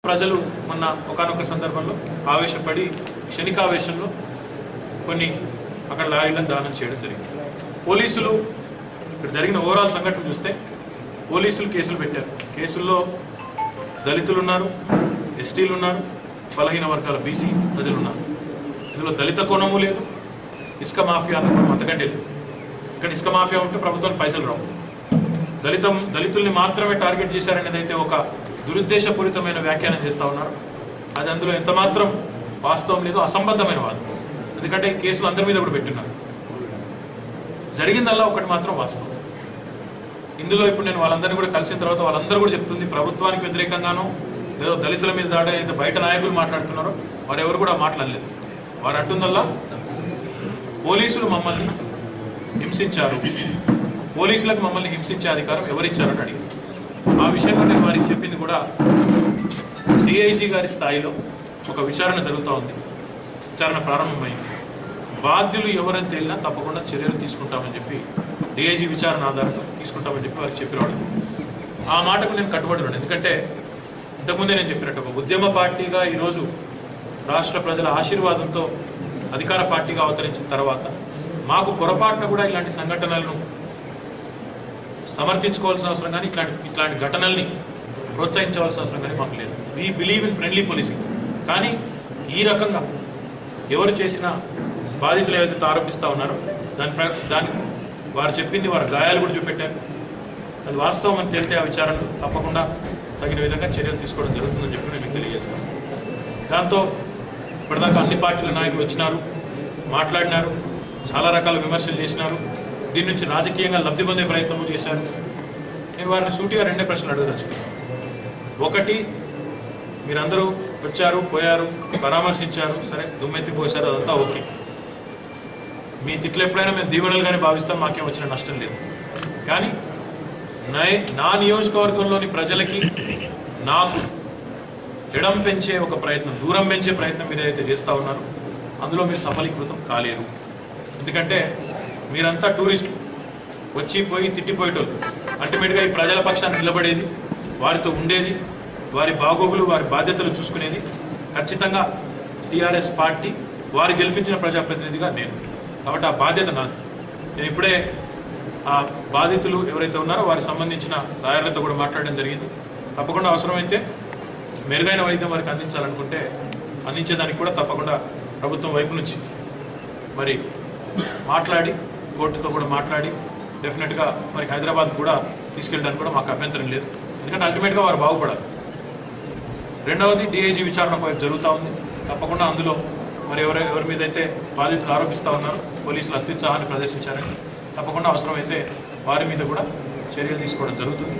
ప్రజలు మొన్న ఒకానొక సందర్భంలో ఆవేశపడి క్షణికావేశంలో కొన్ని అక్కడ లారీలను దానం చేయడం జరిగింది. పోలీసులు ఇక్కడ జరిగిన ఓవరాల్ సంఘటన చూస్తే పోలీసులు కేసులు పెట్టారు. కేసుల్లో దళితులు ఉన్నారు, ఎస్టీలు ఉన్నారు, బలహీన వర్గాల బీసీ ప్రజలు ఉన్నారు. ఇందులో దళిత కోణము లేదు, ఇసుక మాఫియా అంతకంటే లేదు. ఇక్కడ ఇసుక మాఫియా ఉంటే ప్రభుత్వానికి పైసలు రావు. దళితుల్ని మాత్రమే టార్గెట్ చేశారనేది అయితే ఒక దురుద్దేశపూరితమైన వ్యాఖ్యానం చేస్తూ ఉన్నారు. అది అందులో ఎంత మాత్రం వాస్తవం లేదు, అసంబద్ధమైన వాదం. ఎందుకంటే ఈ కేసులు అందరి మీద కూడా పెట్టున్నారు. జరిగిందల్లా ఒకటి మాత్రం వాస్తవం. ఇందులో ఇప్పుడు నేను వాళ్ళందరినీ కూడా కలిసిన తర్వాత వాళ్ళందరూ కూడా చెప్తుంది ప్రభుత్వానికి వ్యతిరేకంగానో లేదో దళితుల మీద దాడి అయితే బయట నాయకులు మాట్లాడుతున్నారో వారు ఎవరు కూడా మాట్లాడలేదు. వారు అంటుందల్లా పోలీసులు మమ్మల్ని హింసించారు, పోలీసులకు మమ్మల్ని హింసించే అధికారం ఎవరిచ్చారని అడిగారు. ఆ విషయంలో నేను వారికి చెప్పింది కూడా డిఐజీ గారి స్థాయిలో ఒక విచారణ జరుగుతూ ఉంది, విచారణ ప్రారంభమైంది. బాధ్యులు ఎవరైనా తేలినా తప్పకుండా చర్యలు తీసుకుంటామని చెప్పి డిఐజీ విచారణ ఆధారంగా తీసుకుంటామని చెప్పి వారికి చెప్పినవాడు. ఆ మాటకు నేను కట్టుబడి ఉన్నాను. ఎందుకంటే ఇంతకుముందే నేను చెప్పినట్టు ఒక ఉద్యమ పార్టీగా ఈరోజు రాష్ట్ర ప్రజల ఆశీర్వాదంతో అధికార పార్టీగా అవతరించిన తర్వాత మాకు పొరపాటున కూడా ఇలాంటి సంఘటనలను సమర్థించుకోవాల్సిన అవసరం కానీ ఇట్లాంటి ఘటనల్ని ప్రోత్సహించవలసిన అవసరం కానీ మాకు లేదు. We believe in friendly policing. కానీ ఈ రకంగా ఎవరు చేసినా బాధితులు ఏదైతే ఆరోపిస్తూ ఉన్నారో దాని వారు చెప్పింది వారి గాయాలు కూడా చూపెట్టారు. అది వాస్తవం అని తెలితే ఆ విచారణ తప్పకుండా తగిన విధంగా చర్యలు తీసుకోవడం జరుగుతుందని చెప్పి నేను మీకు తెలియజేస్తాను. దాంతో ఇప్పటిదాకా అన్ని పార్టీల నాయకులు వచ్చినారు, మాట్లాడినారు, చాలా రకాల విమర్శలు చేసినారు, దీని నుంచి రాజకీయంగా లబ్ధి పొందే ప్రయత్నం చేశారు. నేను వారిని సూటిగా రెండే ప్రశ్నలు అడగదలుచుకున్నాను. ఒకటి, మీరందరూ వచ్చారు, పోయారు, పరామర్శించారు, సరే దుమ్మెత్తిపోసారు, అదంతా ఓకే. మీ తిట్లు ఎప్పుడైనా మేము దీవెనలుగానే భావిస్తాం, మాకేం వచ్చిన నష్టం లేదు. కానీ నా నియోజకవర్గంలోని ప్రజలకి నాకు ఎడం పెంచే ఒక ప్రయత్నం, దూరం పెంచే ప్రయత్నం మీరు ఏదైతే చేస్తూ ఉన్నారో అందులో మీరు సఫలీకృతం కాలేరు. ఎందుకంటే మీరంతా టూరిస్టులు, వచ్చి పోయి తిట్టిపోయేటోళ్ళు. అల్టిమేట్గా ఈ ప్రజల పక్షాన్ని నిలబడేది, వారితో ఉండేది, వారి బాగోగులు వారి బాధ్యతలు చూసుకునేది ఖచ్చితంగా టీఆర్ఎస్ పార్టీ, వారు గెలిపించిన ప్రజాప్రతినిధిగా నేను. కాబట్టి ఆ బాధ్యత నాది. నేను ఇప్పుడే ఆ బాధితులు ఎవరైతే ఉన్నారో వారికి సంబంధించిన లాయర్లతో కూడా మాట్లాడడం జరిగింది. తప్పకుండా అవసరమైతే మెరుగైన వైద్యం వారికి అందించాలనుకుంటే అందించేదానికి కూడా తప్పకుండా ప్రభుత్వం వైపు నుంచి మరి మాట్లాడి కోర్టుతో కూడా మాట్లాడి డెఫినెట్గా మరి హైదరాబాద్ కూడా తీసుకెళ్ళడానికి కూడా మాకు అభ్యంతరం లేదు. ఎందుకంటే అల్టిమేట్గా వారు బాగుపడాలి. రెండవది, డిఐజీ విచారణ జరుగుతూ ఉంది. తప్పకుండా అందులో మరి ఎవరి మీద అయితే బాధితులు ఆరోపిస్తూ ఉన్నారో పోలీసులు అత్యుత్సాహాన్ని ప్రదర్శించారని తప్పకుండా అవసరమైతే వారి మీద కూడా చర్యలు తీసుకోవడం జరుగుతుంది.